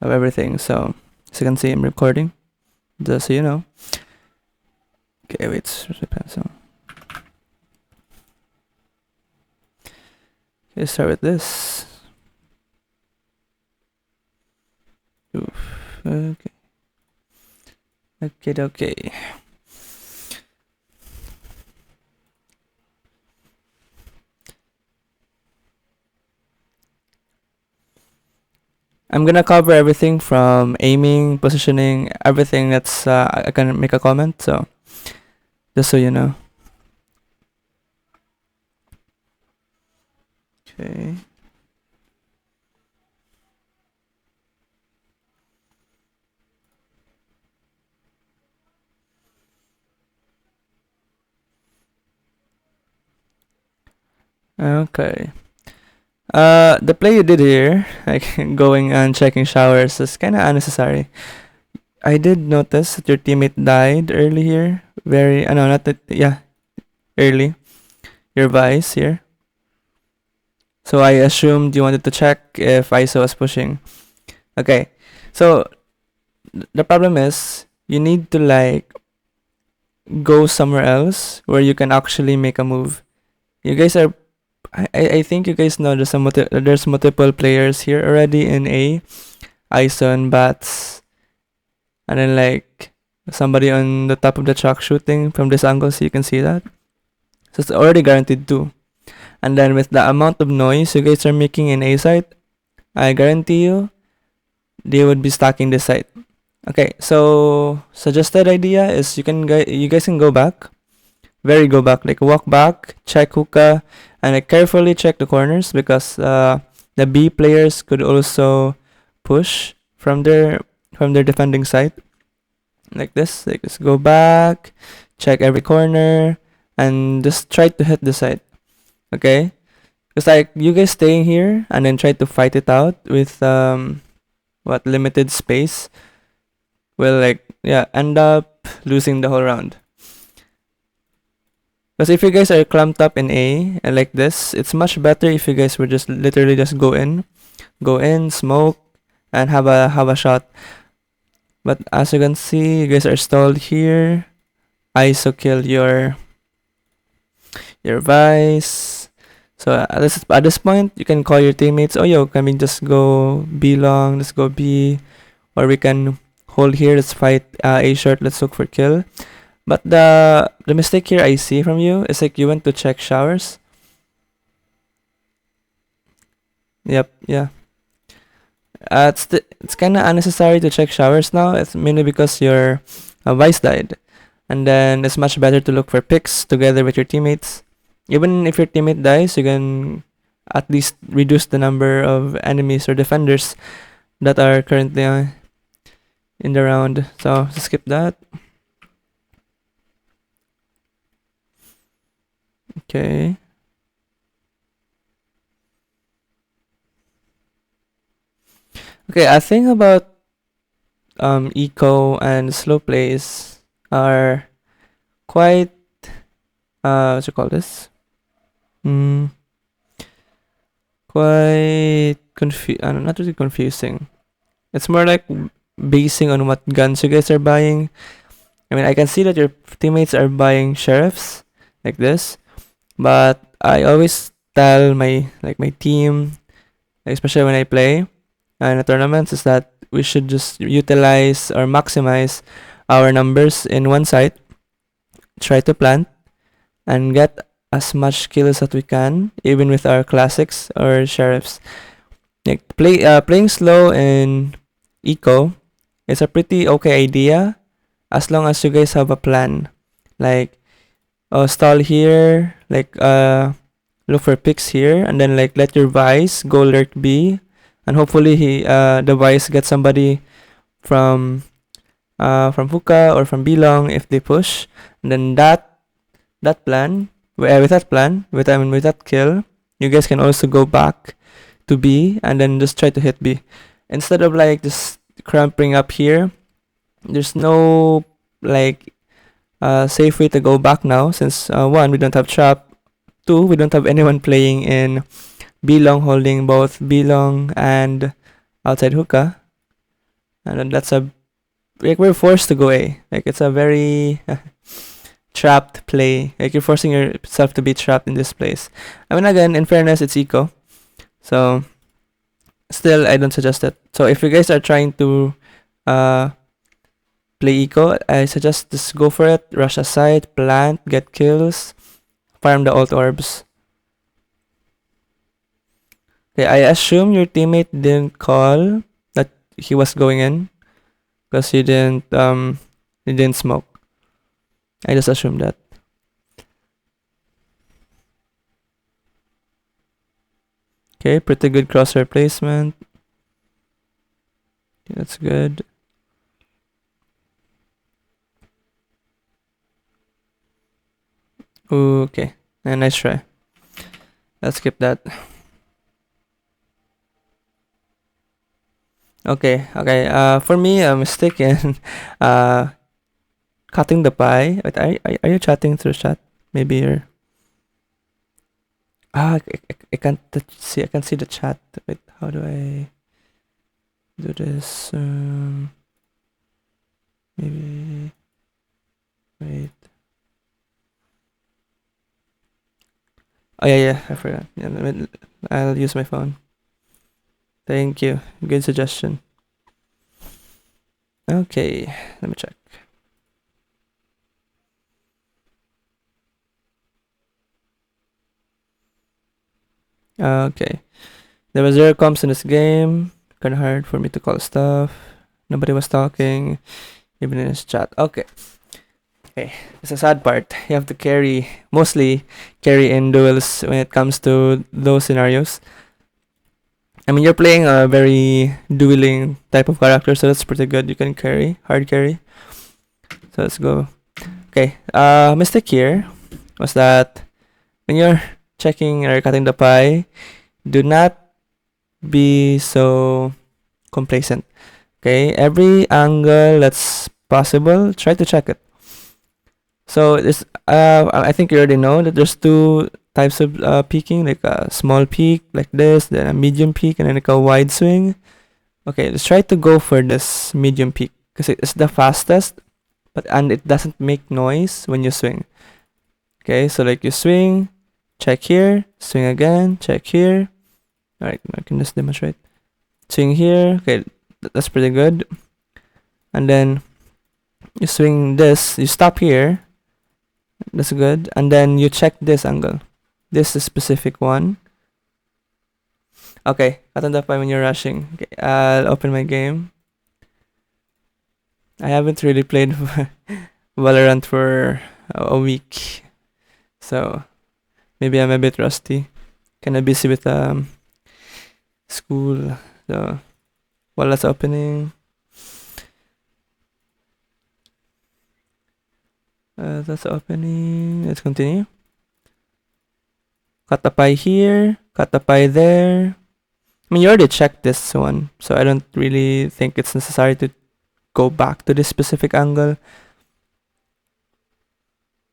of everything. So as you can see, I'm recording, just so you know. Okay, wait, so okay, start with this. Oof, okay. Okay. I'm gonna cover everything from aiming, positioning, everything that's I can make a comment. So just so you know. Okay. Okay. The play you did here, like going and checking showers, is kind of unnecessary. I did notice that your teammate died early here. Very, no, not that, yeah, early. Your Vice here. So I assumed you wanted to check if ISO was pushing. Okay, so the problem is you need to like go somewhere else where you can actually make a move. You guys are, I think you guys know there's multiple players here already in A. ISO and Bats, and then like somebody on the top of the truck shooting from this angle, so you can see that. So it's already guaranteed 2. And then with the amount of noise you guys are making in A site, I guarantee you they would be stacking this site. Okay, so suggested idea is you guys can go back, go back, like walk back, check hookah, and like carefully check the corners because the B players could also push from their defending site, like this. Like just go back, check every corner, and just try to hit the site. Okay, it's like you guys staying here and then try to fight it out with what limited space will like end up losing the whole round. Because if you guys are clumped up in A and like this, it's much better if you guys would just literally just go in, smoke, and have a shot. But as you can see, you guys are stalled here. ISO kill your Vice. So at this point, you can call your teammates. Oh yo, can we just go B long? Let's go B, or we can hold here. Let's fight A short. Let's look for kill. But the mistake here I see from you is like you went to check showers. Yep, yeah. It's kind of unnecessary to check showers now. It's mainly because your Vice died, and then it's much better to look for picks together with your teammates. Even if your teammate dies, you can at least reduce the number of enemies or defenders that are currently in the round. So skip that. Okay. Okay, I think about eco and slow plays are quite what you call this? Quite not really confusing. It's more like basing on what guns you guys are buying. I mean, I can see that your teammates are buying sheriffs like this, but I always tell my team, especially when I play in the tournaments, is that we should just utilize or maximize our numbers in one site, try to plant, and get as much kills as we can, even with our classics or sheriffs. Like playing slow in eco is a pretty okay idea as long as you guys have a plan. Like stall here, like look for picks here, and then like let your Vice go lurk B, and hopefully the Vice gets somebody from hookah or from Bilong if they push, and then that plan with that kill, you guys can also go back to B and then just try to hit B instead of like just cramping up here. There's no like safe way to go back now since one, we don't have trap, two, we don't have anyone playing in B long holding both B long and outside hookah. and then that's a like we're forced to go A. Like it's a very trapped play. Like you're forcing yourself to be trapped in this place. I mean, again, in fairness, it's eco, so still I don't suggest it. So if you guys are trying to uh play eco, I suggest just go for it. Rush aside, plant, get kills, farm the alt orbs. Okay, I assume your teammate didn't call that he was going in because he didn't smoke. I just assumed that. Okay, pretty good crosshair placement. That's good. Okay, and nice try. Let's skip that. Okay. For me, a mistake in uh cutting the pie. Wait, are you chatting through chat? Maybe you're. I can't see. I can see the chat. Wait, how do I do this? Maybe. Wait. Oh yeah. I forgot. Yeah, I'll use my phone. Thank you. Good suggestion. Okay, let me check. Okay. There was zero comps in this game. Kinda hard for me to call stuff. Nobody was talking, even in his chat. Okay. It's a sad part. You have to mostly carry in duels when it comes to those scenarios. I mean, you're playing a very dueling type of character, so that's pretty good. You can hard carry. So let's go. Okay. Mistake here was that when you're checking or cutting the pie, do not be so complacent. Okay, every angle that's possible, try to check it. So this, I think you already know that there's two types of peaking, like a small peak like this, then a medium peak, and then like a wide swing. Okay, let's try to go for this medium peak because it's the fastest, and it doesn't make noise when you swing. Okay, so like you swing, check here, swing again, check here. All right, I can just demonstrate. Swing here. Okay, that's pretty good. And then you swing this. You stop here. That's good. And then you check this angle. This is specific one. Okay, katanda pa when you're rushing. Okay, I'll open my game. I haven't really played Valorant for a week, so maybe I'm a bit rusty. Kinda busy with school. So while that's opening, let's continue. Cut the pie here, cut the pie there. I mean, you already checked this one, so I don't really think it's necessary to go back to this specific angle.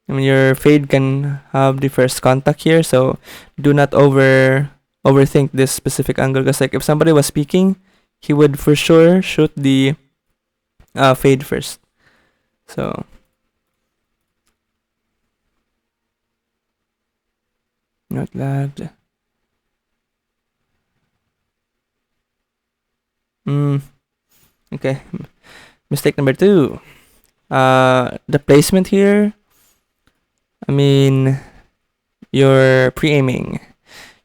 I mean, your fade can have the first contact here, so do not overthink this specific angle. Because like if somebody was speaking, he would for sure shoot the fade first. So not lagged. Okay. Mistake number 2. The placement here. I mean, you're pre-aiming.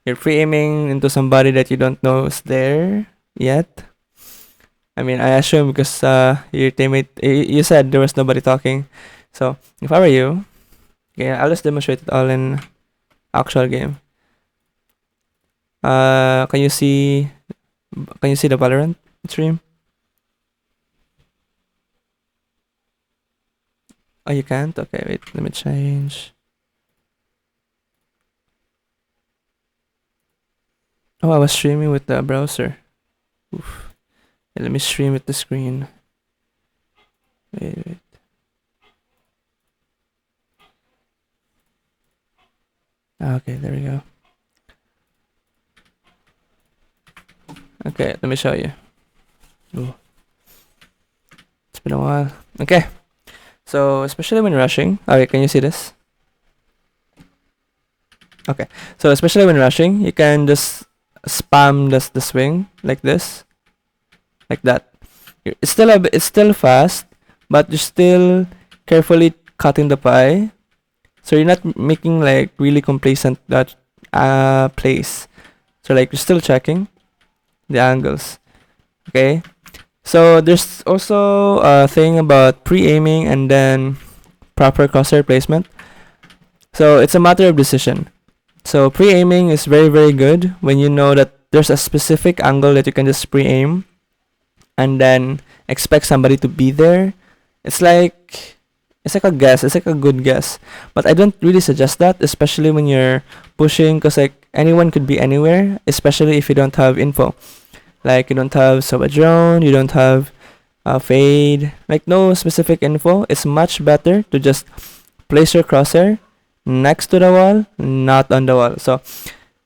You're pre-aiming into somebody that you don't know is there yet. I mean, I assume because your teammate, you said there was nobody talking. So if I were you, okay, I'll just demonstrate it all in actual game. Can you see the Valorant stream? Oh, you can't? Okay, wait, let me change. Oh, I was streaming with the browser. Oof. Okay, let me stream with the screen. Wait. Okay, there we go. Okay, let me show you. Ooh. a while. Okay. So especially when rushing. Okay, can you see this? Okay. So especially when rushing, you can just spam the swing like this, like that. It's still it's still fast, but you're still carefully cutting the pie, so you're not making like really complacent that plays. So like you're still checking the angles. Okay. So there's also a thing about pre-aiming and then proper crosshair placement. So it's a matter of decision. So pre-aiming is very good when you know that there's a specific angle that you can just pre-aim and then expect somebody to be there. It's like a guess. It's like a good guess. But I don't really suggest that, especially when you're pushing, because like anyone could be anywhere, especially if you don't have info. Like you don't have a drone, you don't have a fade, like no specific info. It's much better to just place your crosshair next to the wall, not on the wall. So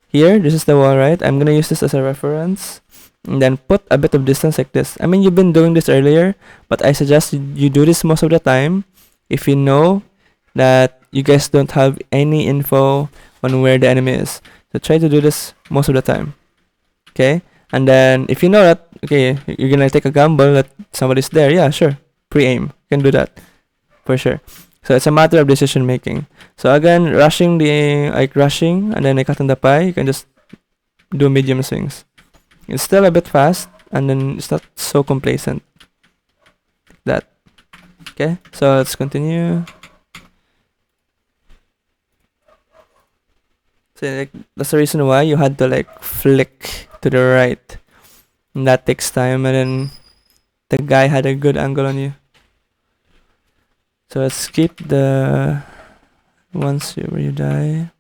here, this is the wall, right? I'm gonna use this as a reference and then put a bit of distance like this. I mean, you've been doing this earlier, but I suggest you do this most of the time if you know that you guys don't have any info on where the enemy is. So try to do this most of the time. Okay? And then if you know that, okay, you're gonna take a gamble that somebody's there, yeah, sure. Pre-aim. You can do that. For sure. So it's a matter of decision making. So again, rushing and then cutting the pie, you can just do medium swings. It's still a bit fast, and then it's not so complacent. Like that. Okay, so let's continue. So like, that's the reason why you had to like flick to the right. And that takes time, and then the guy had a good angle on you. So let's skip the once where you die.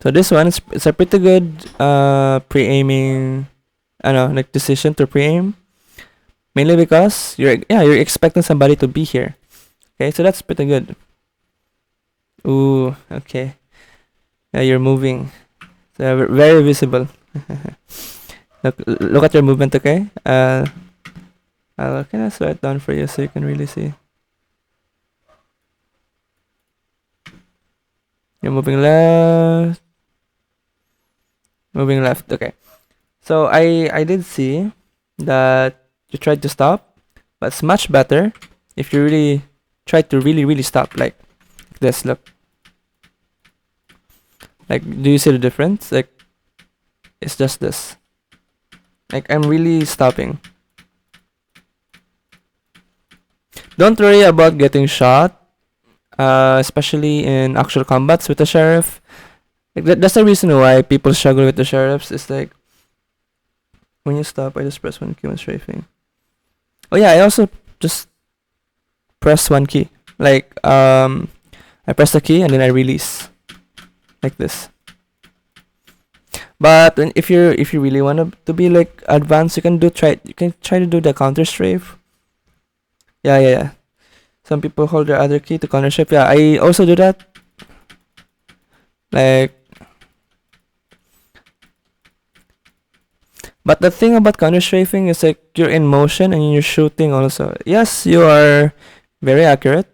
So this one is it's a pretty good pre-aiming, I know, like decision to pre-aim, mainly because you're expecting somebody to be here. Okay, so that's pretty good. Ooh, okay. Yeah, you're moving. So very visible. Look at your movement, okay? I'll kind of slow it down for you so you can really see. You're moving left. Moving left, okay. So I did see that you tried to stop, but it's much better if you really try to really stop, like this. Look, like, do you see the difference? Like, it's just this. Like, I'm really stopping. Don't worry about getting shot, especially in actual combats with the sheriff. Like that's the reason why people struggle with the sheriffs. It's like when you stop, I just press one key when strafing. Oh yeah, I also just press one key. Like I press the key and then I release, like this. But if you really want to be like advanced, you can try to do the counter strafe. Yeah. Some people hold their other key to counter strafe. Yeah, I also do that. Like, but the thing about counter strafing is like you're in motion and you're shooting also. Yes, you are very accurate,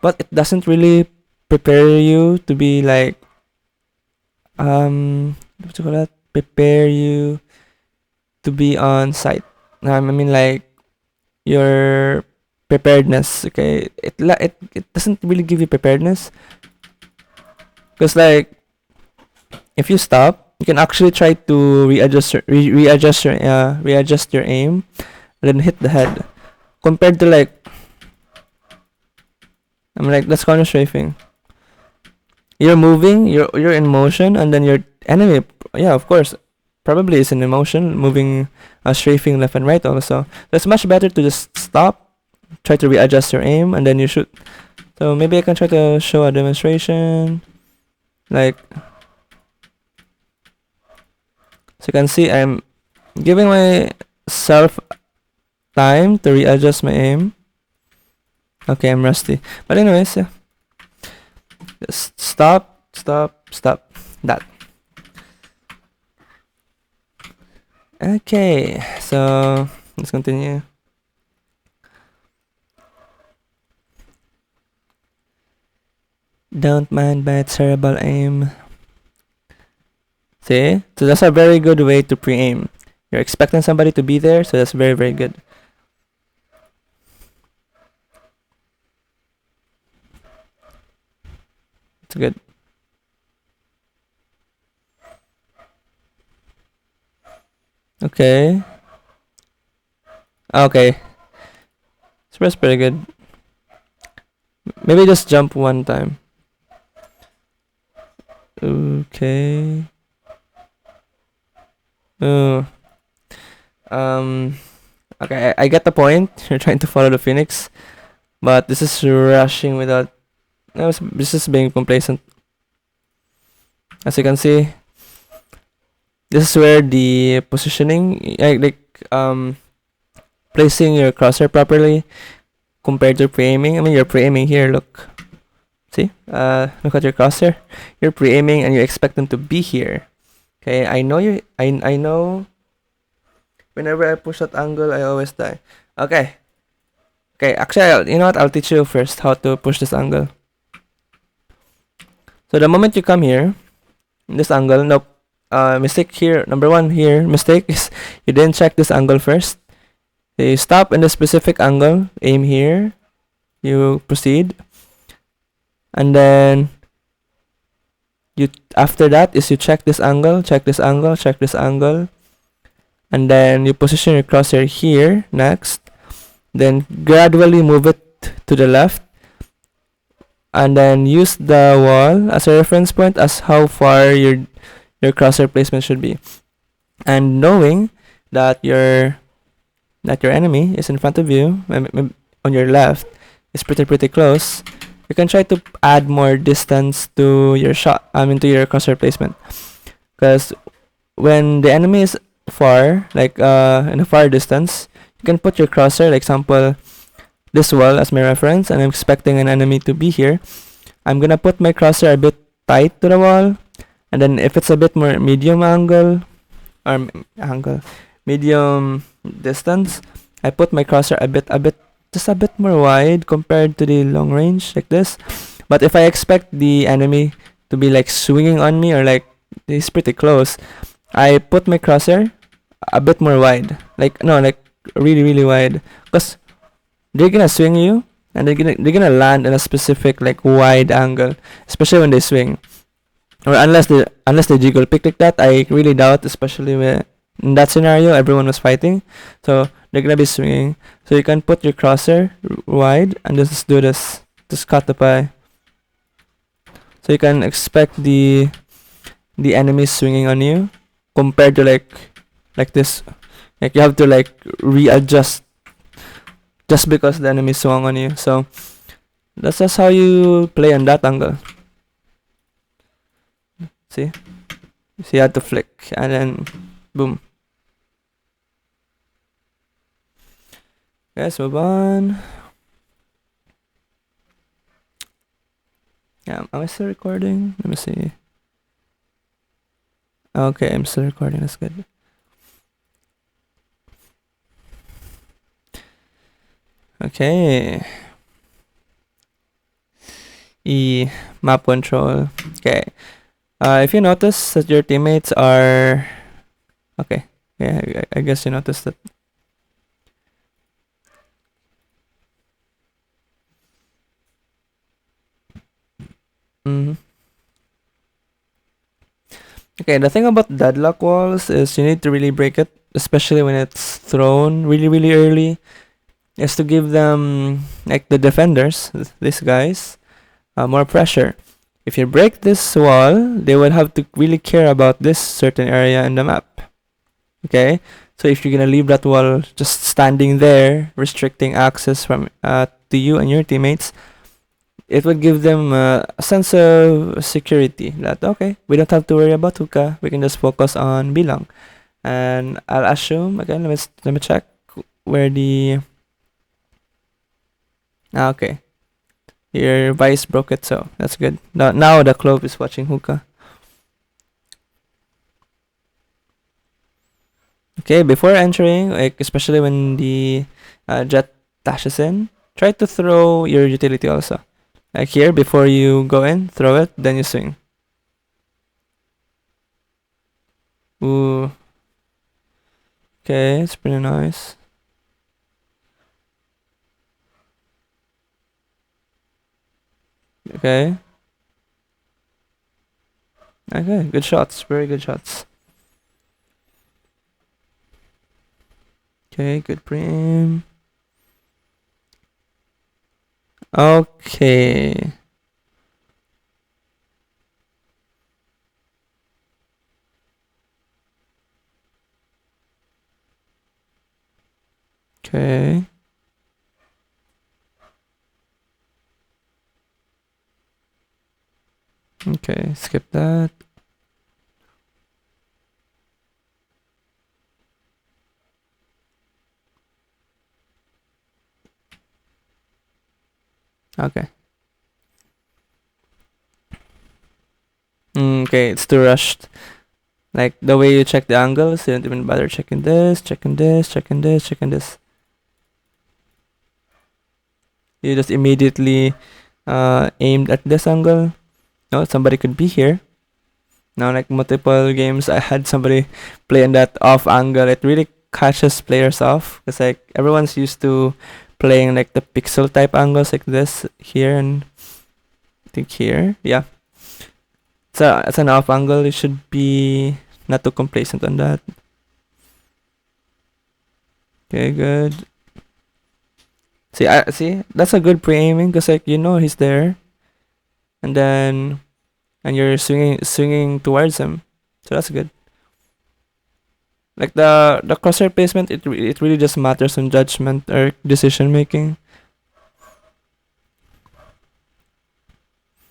but it doesn't really prepare you to be like what you call that? Prepare you to be on site. I mean like your preparedness. Okay, it doesn't really give you preparedness, because like if you stop, you can actually try to readjust your aim and then hit the head, compared to like I'm like that's counter strafing. You're moving, you're in motion, and then your enemy, yeah, of course, probably is in motion, moving, strafing left and right also. So it's much better to just stop, try to readjust your aim, and then you shoot. So maybe I can try to show a demonstration. Like, so you can see I'm giving myself time to readjust my aim. Okay, I'm rusty. But anyways, yeah. Just stop. That. Okay, so let's continue. Don't mind my terrible aim. See? So that's a very good way to pre-aim. You're expecting somebody to be there, so that's very, very good. It's good. Okay. Okay. So that's pretty good. Maybe just jump one time. Okay. Oh. Okay, I get the point. You're trying to follow the Phoenix, but this is rushing without. No, this is being complacent. As you can see, this is where the positioning, placing your crosshair properly compared to pre-aiming. I mean, you're pre-aiming here. Look, see, look at your crosshair. You're pre-aiming and you expect them to be here. Okay, I know you. I know. Whenever I push that angle, I always die. Okay. Okay, actually, you know what? I'll teach you first how to push this angle. So the moment you come here, this angle, nope. Mistake here. Number one here, mistake is you didn't check this angle first. You stop in the specific angle, aim here, you proceed, and then you after that is you check this angle, check this angle, check this angle, and then you position your crosshair here next. Then gradually move it to the left, and then use the wall as a reference point as how far your crosshair placement should be. And knowing that your enemy is in front of you, on your left, is pretty close, you can try to add more distance to your shot. I mean to your crosshair placement, because when the enemy is far, like in a far distance, you can put your crosshair, like example, this wall as my reference, and I'm expecting an enemy to be here. I'm gonna put my crosshair a bit tight to the wall, and then if it's a bit more medium angle, or medium distance, I put my crosshair just a bit more wide compared to the long range, like this. But if I expect the enemy to be like swinging on me, or like he's pretty close, I put my crosshair a bit more wide, like no, like really wide, because they're gonna swing you, and they're gonna land in a specific like wide angle, especially when they swing, or unless they jiggle pick like that. I really doubt, especially when in that scenario everyone was fighting, so they're gonna be swinging. So you can put your crosshair wide and just do this, just cut the pie. So you can expect the enemy swinging on you compared to like this. Like you have to like readjust just because the enemy swung on you. So that's just how you play on that angle. See? So you have to flick and then boom. Let's move on. Yeah, am I still recording? Let me see. Okay, I'm still recording. That's good. Okay. Map control. Okay. If you notice that your teammates are okay, yeah, I guess you noticed that. Okay, the thing about deadlock walls is you need to really break it, especially when it's thrown really early, is to give them, like the defenders, these guys, more pressure. If you break this wall, they would have to really care about this certain area in the map. Okay, so if you're gonna leave that wall just standing there, restricting access from to you and your teammates, it would give them a sense of security that okay, we don't have to worry about hookah, we can just focus on bilang. And I'll assume again, let me check where the okay, your vice broke it, so that's good. Now the clove is watching hookah. Okay, before entering, like especially when the jet dashes in, try to throw your utility also. Like here, before you go in, throw it, then you swing. Ooh, okay, it's pretty nice. Okay, okay, good shots, very good shots. Okay, good prim. Okay, okay, okay, skip that. Okay. Okay, it's too rushed. Like the way you check the angles, you don't even bother checking this, checking this, checking this, checking this. You just immediately aimed at this angle. No, somebody could be here. Now, like multiple games, I had somebody play in that off angle. It really catches players off because like everyone's used to playing like the pixel type angles like this here and I think here. Yeah, it's an off angle. You should be not too complacent on that. Okay, good. See, I see that's a good pre-aiming because like you know he's there, and then and you're swinging towards him, so that's good. Like the crosshair placement, it really just matters on judgment or decision making.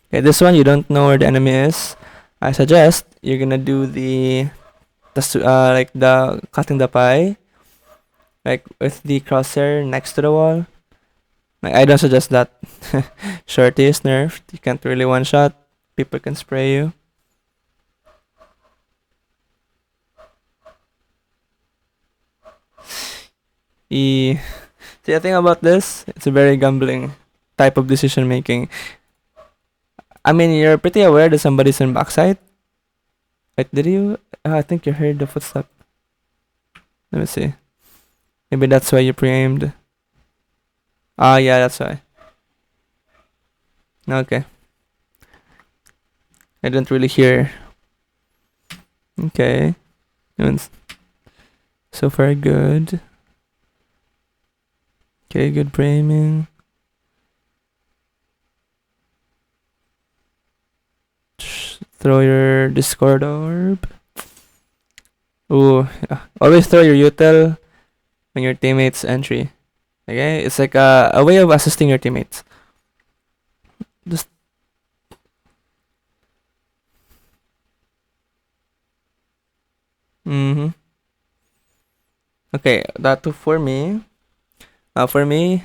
Okay, this one you don't know where the enemy is. I suggest you're gonna do like the cutting the pie, like with the crosshair next to the wall. Like I don't suggest that. Shorty is nerfed. You can't really one shot. People can spray you. E See, I think about this, it's a very gambling type of decision making. I mean, you're pretty aware that somebody's in backside. Right? Did you? I think you heard the footstep. Let me see. Maybe that's why you pre-aimed. Ah, yeah, that's why. Okay. I didn't really hear. Okay. Everyone's so far good. Okay, good pre-aiming. Throw your Discord orb. Ooh, yeah. Always throw your util when your teammates entry. Okay, it's like a way of assisting your teammates. Just mm-hmm. Okay, that too for me. For me,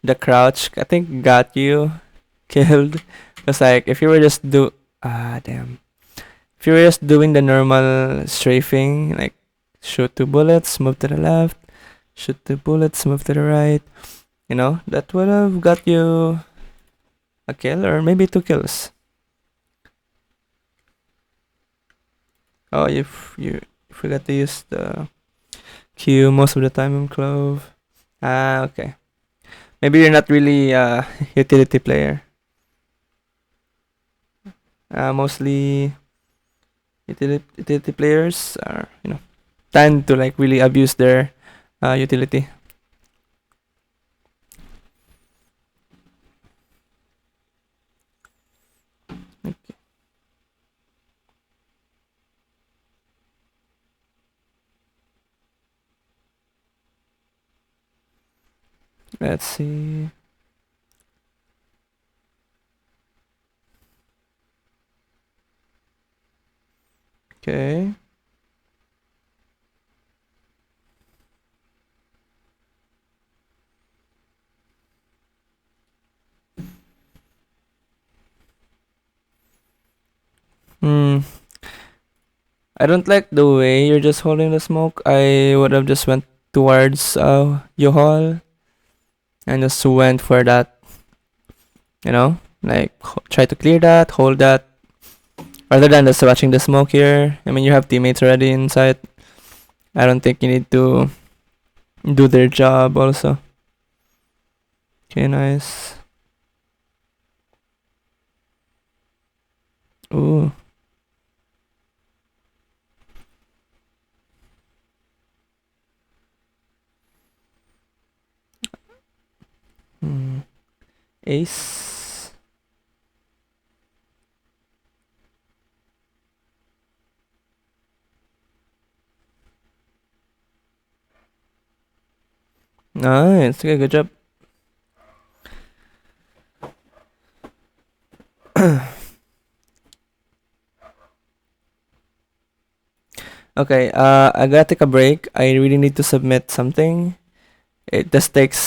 the crouch I think got you killed. Cause like if you were just do damn. If you were just doing the normal strafing, like shoot two bullets, move to the left, shoot two bullets, move to the right, that would have got you a kill or maybe two kills. Oh, you forgot to use the Q most of the time in Clove. Ah, okay. Maybe you're not really a utility player. Mostly utility players are tend to like really abuse their utility. Let's see. Okay. Hmm. I don't like the way you're just holding the smoke. I would have just went towards U-Haul and just went for that, like try to clear that, hold that, rather than just watching the smoke here. I mean, you have teammates already inside. I don't think you need to do their job also. Okay, nice. Ooh. Hmm. Ace. Nice. Okay, good job. Okay, I gotta take a break. I really need to submit something. It just takes